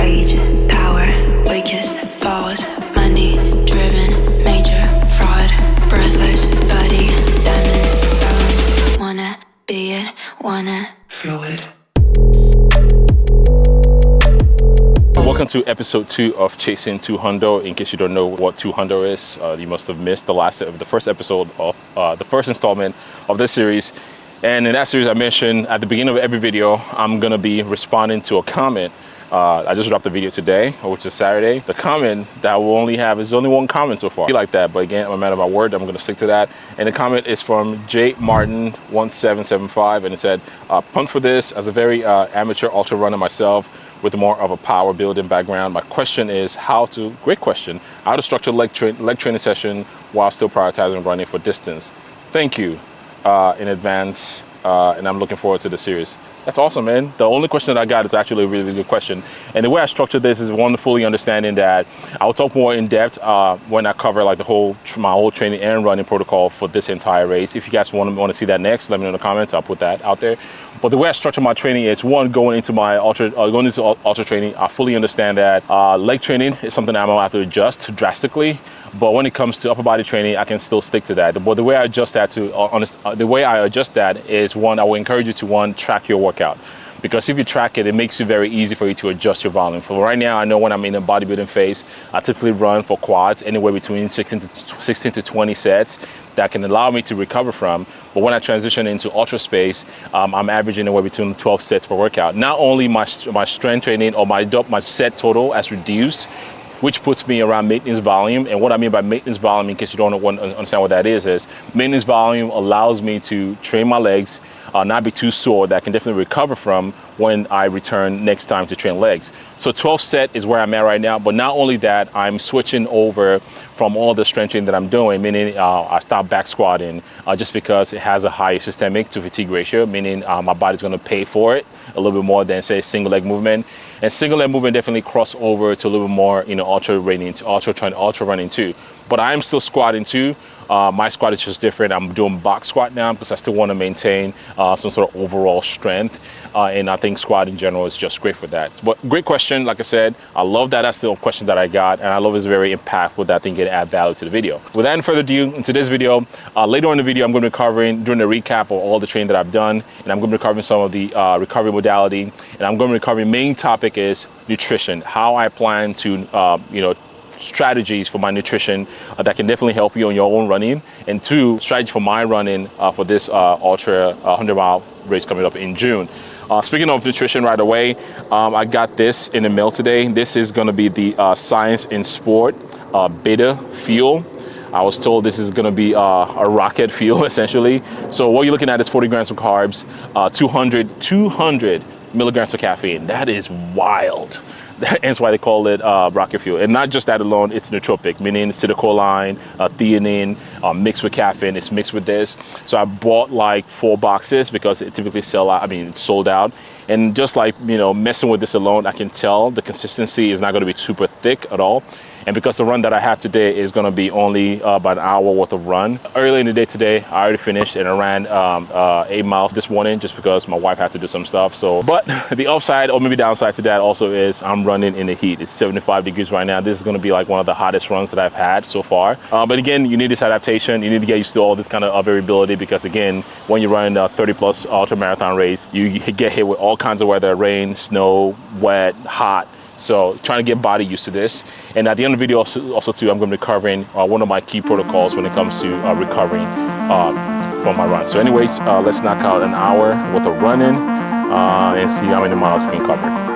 rage, power, weakest, falls, money, driven, major, fraud, breathless, body, diamond, bones, wanna be it, wanna feel it. Welcome to episode 2 of Chasing to Hundo. In case you don't know what Hundo is, you must have missed the first episode of the first installment of this series. And in that series, I mentioned at the beginning of every video, I'm gonna be responding to a comment. I just dropped the video today, which is Saturday. The comment that we'll only have is only one comment so far. I feel like that, but again, I'm a man of my word. I'm gonna stick to that. And the comment is from J Martin 1775, and it said, "Pumped for this as a very amateur ultra runner myself, with more of a power building background. My question is great question, how to structure leg training session while still prioritizing running for distance. Thank you in advance, and I'm looking forward to the series." That's awesome, man. The only question that I got is actually a really good question. And the way I structured this is one, fully understanding that I'll talk more in depth when I cover like my whole training and running protocol for this entire race. If you guys want to see that next, let me know in the comments. I'll put that out there. But the way I structure my training is, one, going into ultra training, I fully understand that leg training is something I'm gonna have to adjust drastically. But when it comes to upper body training, I can still stick to that. But the way I adjust that is, one, I will encourage you to track your workout. Because if you track it, it makes it very easy for you to adjust your volume. For right now, I know when I'm in a bodybuilding phase, I typically run for quads anywhere between 16 to 20 sets that can allow me to recover from. But when I transition into ultra space, I'm averaging anywhere between 12 sets per workout. Not only my strength training or my set total has reduced, which puts me around maintenance volume. And what I mean by maintenance volume, in case you don't understand what that is maintenance volume allows me to train my legs, not be too sore, that I can definitely recover from when I return next time to train legs. So 12 set is where I'm at right now. But not only that, I'm switching over from all the strength training that I'm doing, meaning I stop back squatting just because it has a high systemic to fatigue ratio, meaning my body's gonna pay for it a little bit more than, say, single leg movement. And single leg movement definitely cross over to a little bit more, ultra running too. But I'm still squatting too. My squat is just different. I'm doing box squat now because I still want to maintain some sort of overall strength. And I think squat in general is just great for that. But great question. Like I said, I love that. That's the question that I got. And I love it's very impactful that I think it add value to the video. Without any further ado, in today's video, later on in the video, I'm going to be covering, doing a recap of all the training that I've done. And I'm going to be covering some of the recovery modality. And I'm going to be covering, main topic is nutrition, how I plan to, strategies for my nutrition that can definitely help you on your own running, and 2, strategy for my running for this ultra 100-mile race coming up in June. Speaking of nutrition right away, I got this in the mail today. This is going to be the Science in Sport Beta Fuel. I was told this is going to be a rocket fuel essentially. So what you're looking at is 40 grams of carbs, 200 milligrams of caffeine. That is wild. That's why they call it rocket fuel. And not just that alone, it's nootropic, meaning acetylcholine, theanine, mixed with caffeine. It's mixed with this. So I bought like 4 boxes because it typically it's sold out. And just like, messing with this alone, I can tell the consistency is not going to be super thick at all. And because the run that I have today is going to be only about an hour worth of run. Early in the day today, I already finished and I ran 8 miles this morning just because my wife had to do some stuff. So, but the upside or maybe downside to that also is I'm running in the heat. It's 75 degrees right now. This is going to be like one of the hottest runs that I've had so far. But again, you need this adaptation. You need to get used to all this kind of variability because again, when you run a 30+ ultra marathon race, you get hit with all kinds of weather, rain, snow, wet, hot. So trying to get body used to this. And at the end of the video also too, I'm going to be covering one of my key protocols when it comes to recovering from my run. So anyways, let's knock out an hour worth of running and see how many miles we can cover.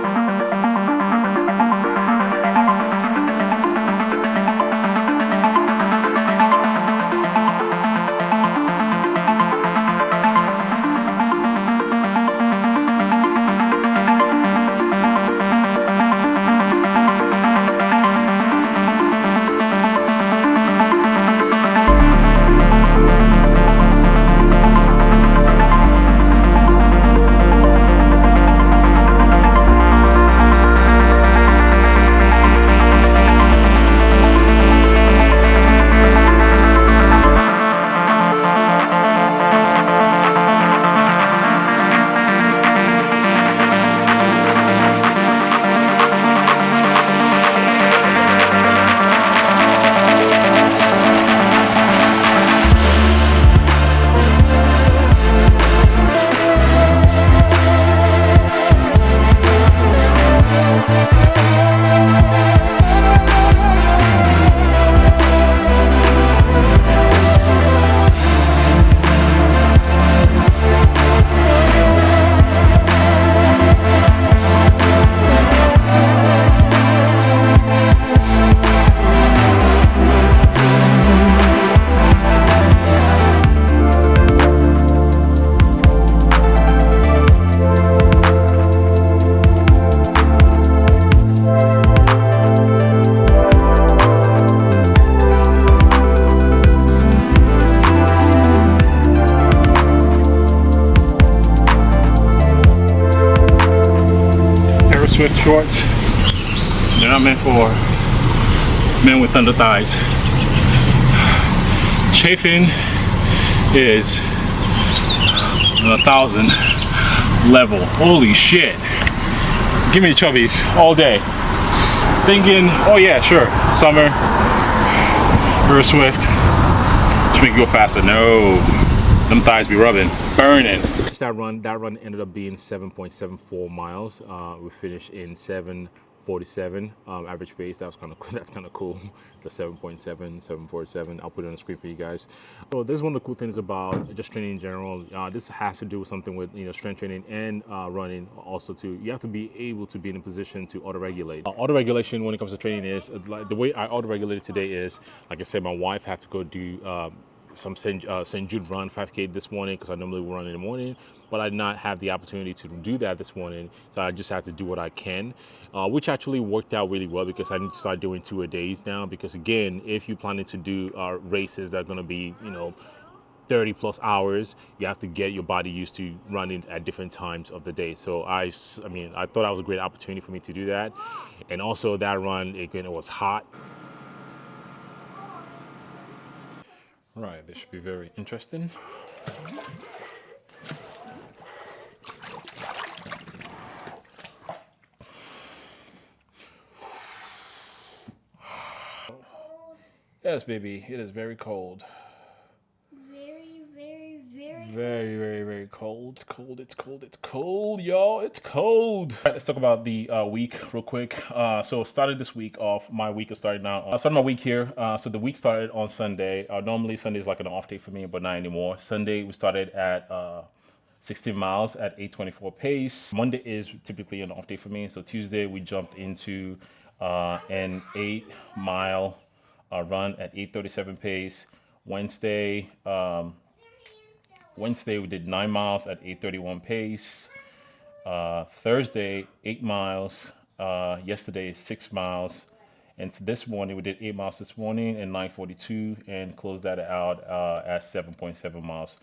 Swift shorts. They're not meant for men with thunder thighs. Chafing is 1,000 level. Holy shit. Give me the chubbies all day. Thinking, oh yeah, sure, summer, real Swift, just make it go faster. No, them thighs be rubbing, burning. That run ended up being 7.74 miles. We finished in 7:47 average pace. That's kind of cool. The 7.7, 7:47. I'll put it on the screen for you guys. So this is one of the cool things about just training in general. This has to do with something with strength training and running. Also, you have to be able to be in a position to auto-regulate. Auto-regulation when it comes to training is like the way I auto-regulated today is, like I said, my wife had to go do some St. Jude run 5K this morning because I normally will run in the morning, but I did not have the opportunity to do that this morning, so I just had to do what I can, which actually worked out really well because I need to start doing 2 a days now. Because again, if you're planning to do races that are going to be 30 plus hours, you have to get your body used to running at different times of the day. So I thought that was a great opportunity for me to do that. And also that run, again, it was hot. Right, this should be very interesting. Yes, baby, it is very cold. Very cold. It's cold, y'all. It's cold. All right, let's talk about the week real quick. So started this week off. My week is starting now. I started my week here. So the week started on Sunday. Normally Sunday is like an off day for me, but not anymore. Sunday we started at 16 miles at 8:24 pace. Monday is typically an off day for me. So Tuesday we jumped into an 8-mile run at 8:37 pace. Wednesday we did 9 miles at 8:31 pace. Thursday 8 miles. Yesterday 6 miles, and this morning we did 8 miles this morning and 9:42, and closed that out at 7.7 miles.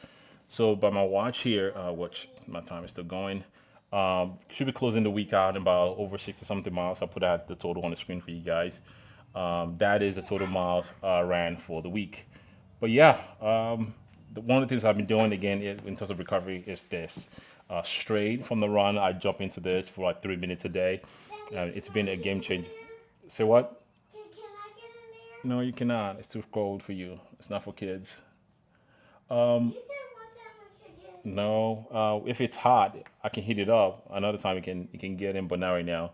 So by my watch here, which my time is still going, should be closing the week out in about over 60 something miles. I'll put out the total on the screen for you guys. That is the total miles ran for the week. But yeah, one of the things I've been doing again in terms of recovery is this. Straight from the run, I jump into this for like 3 minutes a day. It's been a game changer. Say what? Can I get in there? No, you cannot. It's too cold for you. It's not for kids. You said one time I could get in. No, if it's hot, I can heat it up. Another time you can get in, but not right now.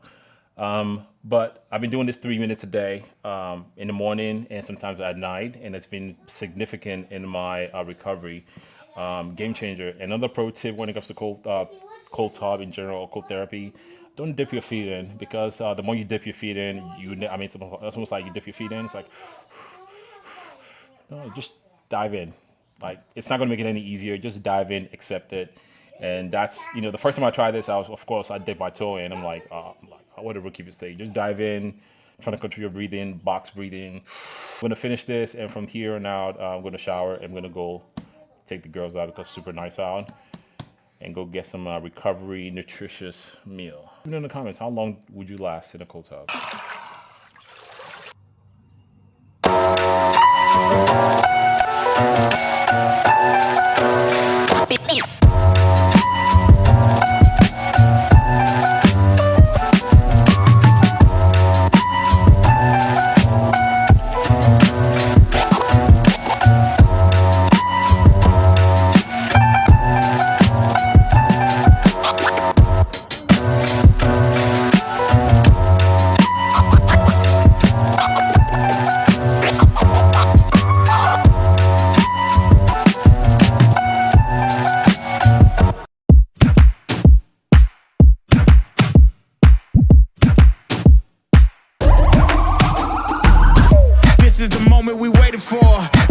But I've been doing this 3 minutes a day, in the morning and sometimes at night, and it's been significant in my recovery. Game changer. Another pro tip when it comes to cold tub in general, cold therapy: don't dip your feet in, because the more you dip your feet in, it's almost like you dip your feet in. It's like, no, just dive in. Like, it's not gonna make it any easier. Just dive in, accept it. And that's, the first time I tried this, I dipped my toe in. I'm like, what a rookie mistake. Just dive in, trying to control your breathing, box breathing. I'm gonna finish this, and from here on out, I'm gonna shower. I'm gonna go take the girls out because it's super nice out, and go get some recovery, nutritious meal. Let me know in the comments, how long would you last in a cold tub?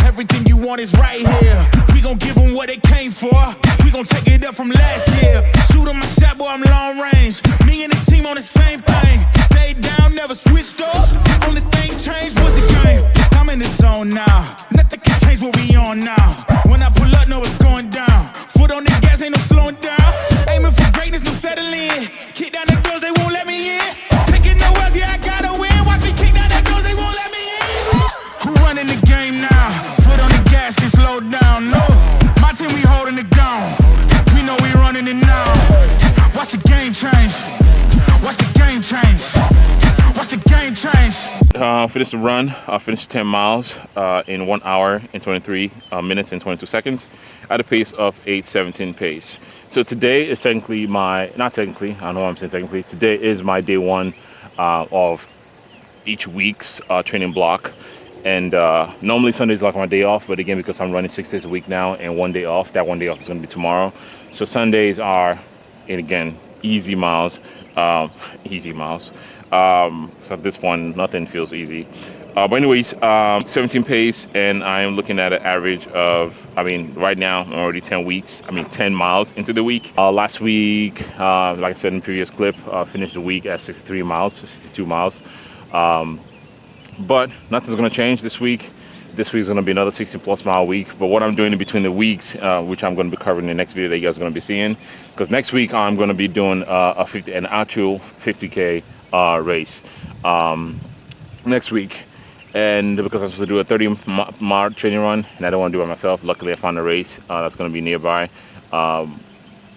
Everything you want is right here. We gon' give them what they came for. We gon' take it up from last year. Shoot 'em my shot, boy, I'm long range. Me and the team on the same thing. Stayed down, never switched up. Only thing changed was the game. I'm in the zone now. Nothing can change what we on now. When I pull up, know it's going down. Foot on the gas, ain't no slowing down. Aiming for greatness, no settling. Kick down the doors, they won't let me in. finished the run. I finished 10 miles in 1 hour and 23 minutes and 22 seconds at a pace of 8:17 pace. So today is technically not technically, I don't know why I'm saying technically, today is my day one of each week's training block. And normally Sunday is like my day off, but again, because I'm running 6 days a week now and 1 day off, that 1 day off is going to be tomorrow. So Sundays are, and again, easy miles. So at this point, nothing feels easy. But anyways, 17 pace, and I am looking at an average of, right now, I'm already 10 miles into the week. Last week, like I said in the previous clip, finished the week at 62 miles. But nothing's going to change this week. This week's going to be another 60 plus mile week. But what I'm doing in between the weeks, which I'm going to be covering in the next video that you guys are going to be seeing, because next week I'm going to be doing an actual 50K race next week. And because I'm supposed to do a 30-mile training run, and I don't want to do it myself, luckily I found a race that's going to be nearby,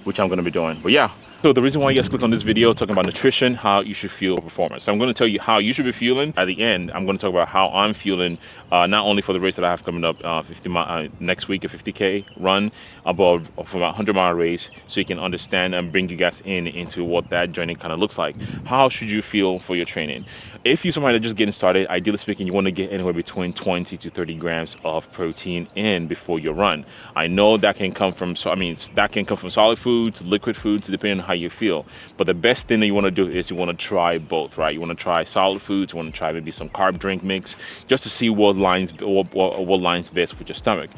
which I'm going to be doing. But yeah. So the reason why you guys clicked on this video talking about nutrition, how you should feel performance. So I'm going to tell you how you should be feeling. At the end, I'm going to talk about how I'm feeling, not only for the race that I have coming up next week, a 50K run, but for my 100-mile race, so you can understand and bring you guys into what that journey kind of looks like. How should you feel for your training? If you're somebody that's just getting started, ideally speaking, you want to get anywhere between 20 to 30 grams of protein in before your run. I know that can come from solid foods, liquid foods, depending on how you feel. But the best thing that you want to do is you want to try both, right? You want to try solid foods, you want to try maybe some carb drink mix, just to see what lines best with your stomach.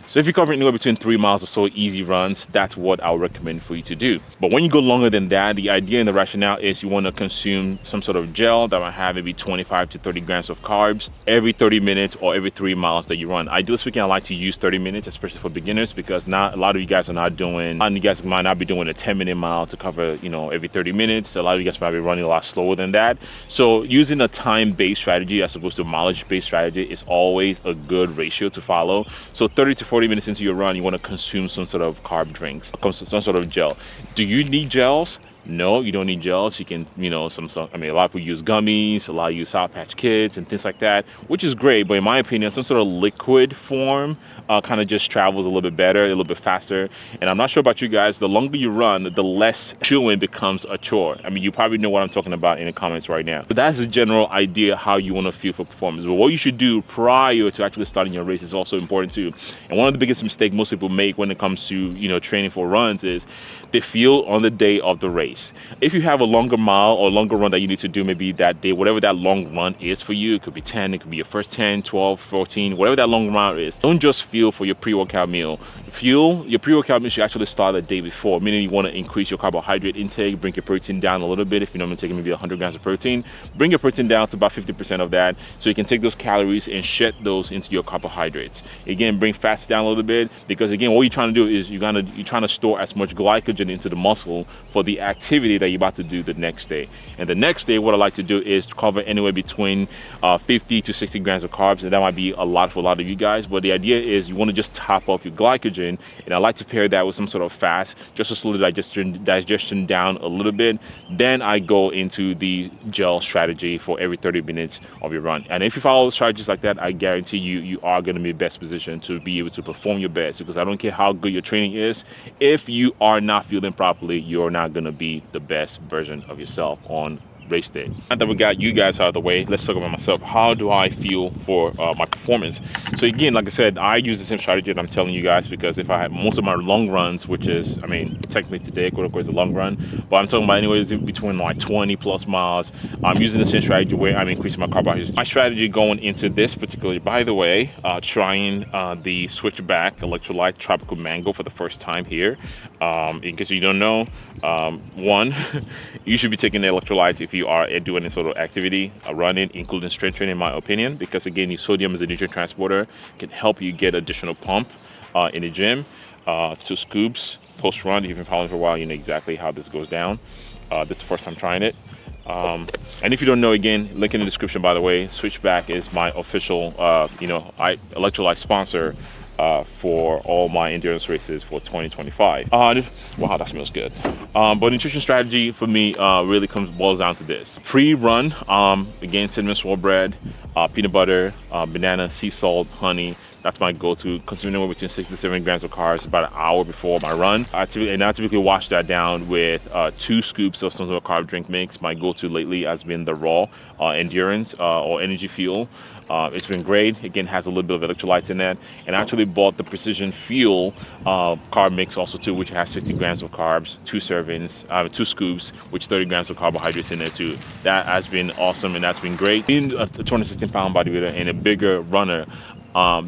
So if you're covering anywhere between 3 miles or so easy runs, that's what I would recommend for you to do. But when you go longer than that, the idea and the rationale is you want to consume some sort of gel that might have maybe 25 to 30 grams of carbs every 30 minutes or every 3 miles that you run. Ideally speaking, I like to use 30 minutes, especially for beginners, because not a lot of you guys might not be doing a 10-minute mile to cover, every 30 minutes. A lot of you guys might be running a lot slower than that. So using a time-based strategy as opposed to a mileage-based strategy is always a good ratio to follow. So 30 to 40 minutes into your run, you want to consume some sort of carb drinks, some sort of gel. Do you need gels? No, you don't need gels. You can, a lot of people use gummies, a lot use Sour Patch Kids and things like that, which is great. But in my opinion, some sort of liquid form kind of just travels a little bit better, a little bit faster. And I'm not sure about you guys, the longer you run, the less chewing becomes a chore. You probably know what I'm talking about in the comments right now. But that's the general idea how you want to feel for performance. But what you should do prior to actually starting your race is also important too. And one of the biggest mistakes most people make when it comes to, training for runs is they feel on the day of the race. If you have a longer mile or longer run that you need to do maybe that day, whatever that long run is for you, it could be 10, it could be your first 10, 12, 14, whatever that long run is, don't just fuel for your pre-workout meal. Your pre-workout meal should actually start the day before, meaning you want to increase your carbohydrate intake, bring your protein down a little bit. If you're normally taking maybe 100 grams of protein, bring your protein down to about 50% of that, so you can take those calories and shed those into your carbohydrates. Again, bring fats down a little bit, because again, what you're trying to do is you're trying to store as much glycogen into the muscle for the activity that you're about to do the next day. And the next day, what I like to do is cover anywhere between 50 to 60 grams of carbs, and that might be a lot for a lot of you guys, but the idea is you want to just top off your glycogen, and I like to pair that with some sort of fast just to slow the digestion down a little bit. Then I go into the gel strategy for every 30 minutes of your run. And if you follow strategies like that, I guarantee you are going to be in the best position to be able to perform your best, because I don't care how good your training is, if you are not feeling properly, you're not going to be the best version of yourself on race day. Now that we got you guys out of the way, let's talk about myself. How do I feel for my performance? So again, like I said, I use the same strategy that I'm telling you guys, because if I have most of my long runs, which is, technically today, quote unquote, is a long run, but I'm talking about anyways between like 20 plus miles, I'm using the same strategy where I'm increasing my carbohydrates. My strategy going into this particularly, by the way, trying the Switchback Electrolyte Tropical Mango for the first time here. In case you don't know, one, you should be taking the electrolytes if you are doing any sort of activity, running, including strength training, in my opinion, because again, your sodium as a nutrient transporter can help you get additional pump in the gym. 2 scoops post run. If you've been following for a while, you know exactly how this goes down. This is the first time trying it. And if you don't know, again, link in the description, by the way. Switchback is my official electrolyte sponsor for all my endurance races for 2025. Wow, that smells good. But nutrition strategy for me really boils down to this. Pre-run, again, cinnamon swirl bread, peanut butter, banana, sea salt, honey. That's my go-to, consuming anywhere between 6 to 7 grams of carbs about an hour before my run. I typically wash that down with 2 scoops of some sort of carb drink mix. My go-to lately has been the raw endurance or energy fuel. It's been great. Again, has a little bit of electrolytes in that. And I actually bought the Precision Fuel carb mix also too, which has 60 grams of carbs, 2 servings, 2 scoops, which 30 grams of carbohydrates in there too. That has been awesome and that's been great. Being a 216-pound bodybuilder and a bigger runner,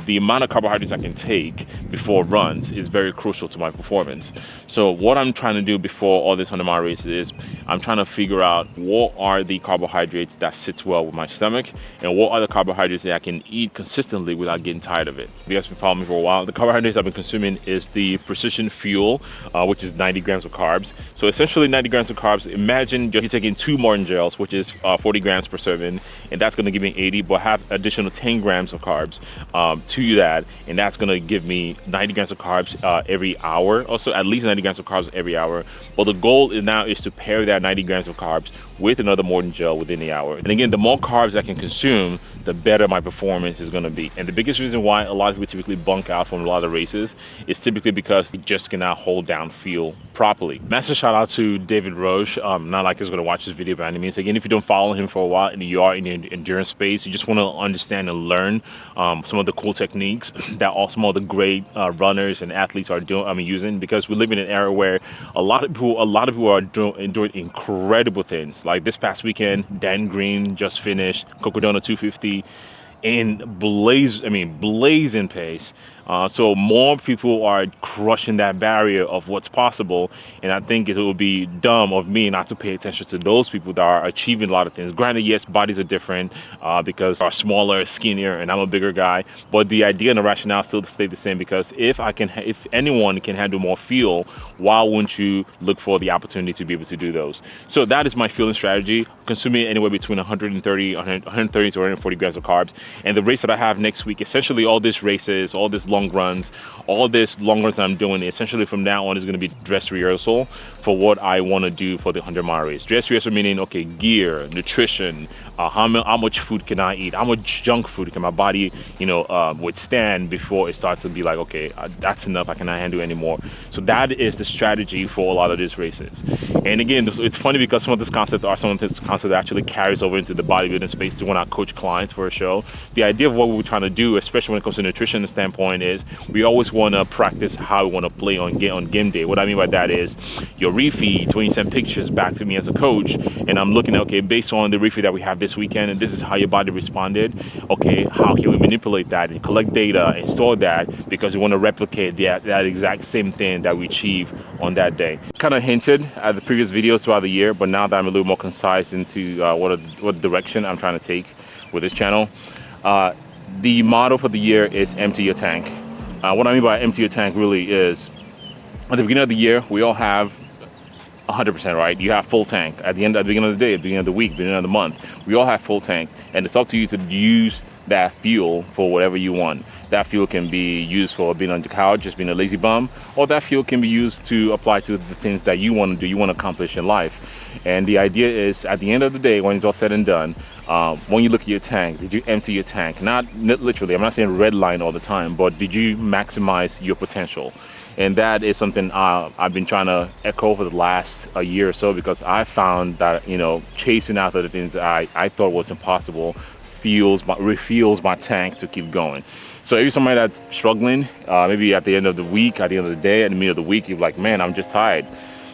the amount of carbohydrates I can take before runs is very crucial to my performance. So what I'm trying to do before all this 100-mile race is I'm trying to figure out what are the carbohydrates that sit well with my stomach and what are the carbohydrates that I can eat consistently without getting tired of it. If you guys have been following me for a while, the carbohydrates I've been consuming is the Precision Fuel, which is 90 grams of carbs. So essentially 90 grams of carbs, imagine you're taking 2 Martin gels, which is 40 grams per serving, and that's gonna give me 80, but have additional 10 grams of carbs to that, and that's gonna give me 90 grams of carbs every hour, also at least 90 grams of carbs every hour. But the goal now is to pair that 90 grams of carbs with another Morton gel within the hour. And again, the more carbs I can consume, the better my performance is gonna be. And the biggest reason why a lot of people typically bunk out from a lot of races is typically because they just cannot hold down fuel properly. Massive shout out to David Roche. Not like he's gonna watch this video by any means. Again, if you don't follow him for a while and you are in the endurance space, you just wanna understand and learn some of the cool techniques that some of the great runners and athletes are using, because we live in an era where a lot of people are doing incredible things. Like this past weekend, Dan Green just finished Cocodona 250 in blazing pace. So more people are crushing that barrier of what's possible, and I think it would be dumb of me not to pay attention to those people that are achieving a lot of things. Granted, yes, bodies are different because are smaller, skinnier, and I'm a bigger guy, but the idea and the rationale still stay the same, because if anyone can handle more fuel, why wouldn't you look for the opportunity to be able to do those? So that is my fueling strategy, consuming anywhere between 130 to 140 grams of carbs. And the race that I have next week, essentially all these races, all this long runs that I'm doing, essentially from now on is going to be dress rehearsal for what I want to do for the 100-mile race. Dress rehearsal meaning, okay, gear, nutrition, how much food can I eat, how much junk food can my body withstand before it starts to be like, okay, that's enough, I cannot handle anymore. So that is the strategy for a lot of these races. And again, it's funny because some of this concept actually carries over into the bodybuilding space to when I coach clients for a show. The idea of what we're trying to do, especially when it comes to nutrition standpoint, is we always want to practice how we want to play on game day. What I mean by that is your refeeds, when you send pictures back to me as a coach, and I'm looking at, okay, based on the refeed that we have this weekend, and this is how your body responded, okay, how can we manipulate that and collect data and store that, because we want to replicate that exact same thing that we achieve on that day. Kind of hinted at the previous videos throughout the year, but now that I'm a little more concise into what direction I'm trying to take with this channel, the motto for the year is empty your tank. What I mean by empty your tank really is, at the beginning of the year, we all have 100%, right? You have full tank. At the beginning of the day, at the beginning of the week, beginning of the month, we all have full tank, and it's up to you to use that fuel for whatever you want. That fuel can be used for being on the couch, just being a lazy bum, or that fuel can be used to apply to the things that you want to do, you want to accomplish in life. And the idea is, at the end of the day, when it's all said and done, when you look at your tank, did you empty your tank? Not literally, I'm not saying red line all the time, but did you maximize your potential? And that is something I've been trying to echo for the last year or so, because I found that, chasing after the things that I thought was impossible refuels my tank to keep going. So if you're somebody that's struggling, maybe at the end of the week, at the end of the day, at the middle of the week, you're like, man, I'm just tired.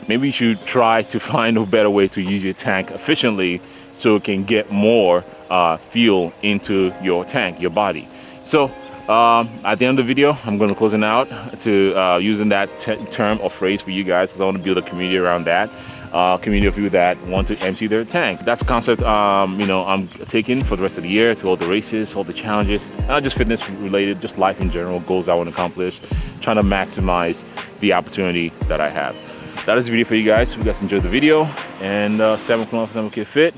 Maybe you should try to find a better way to use your tank efficiently so it can get more fuel into your tank, your body. So at the end of the video, I'm going to close it out to using that term or phrase for you guys, because I want to build a community around that. Community of people that want to empty their tank. That's a concept I'm taking for the rest of the year, to all the races, all the challenges, not just fitness related, just life in general, goals I want to accomplish, trying to maximize the opportunity that I have. That is the video for you guys. Hope you guys enjoyed the video, and 7 o'clock, 7 Fit.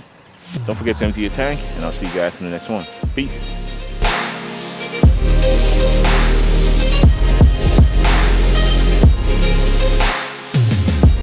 Don't forget to empty your tank, and I'll see you guys in the next one. Peace.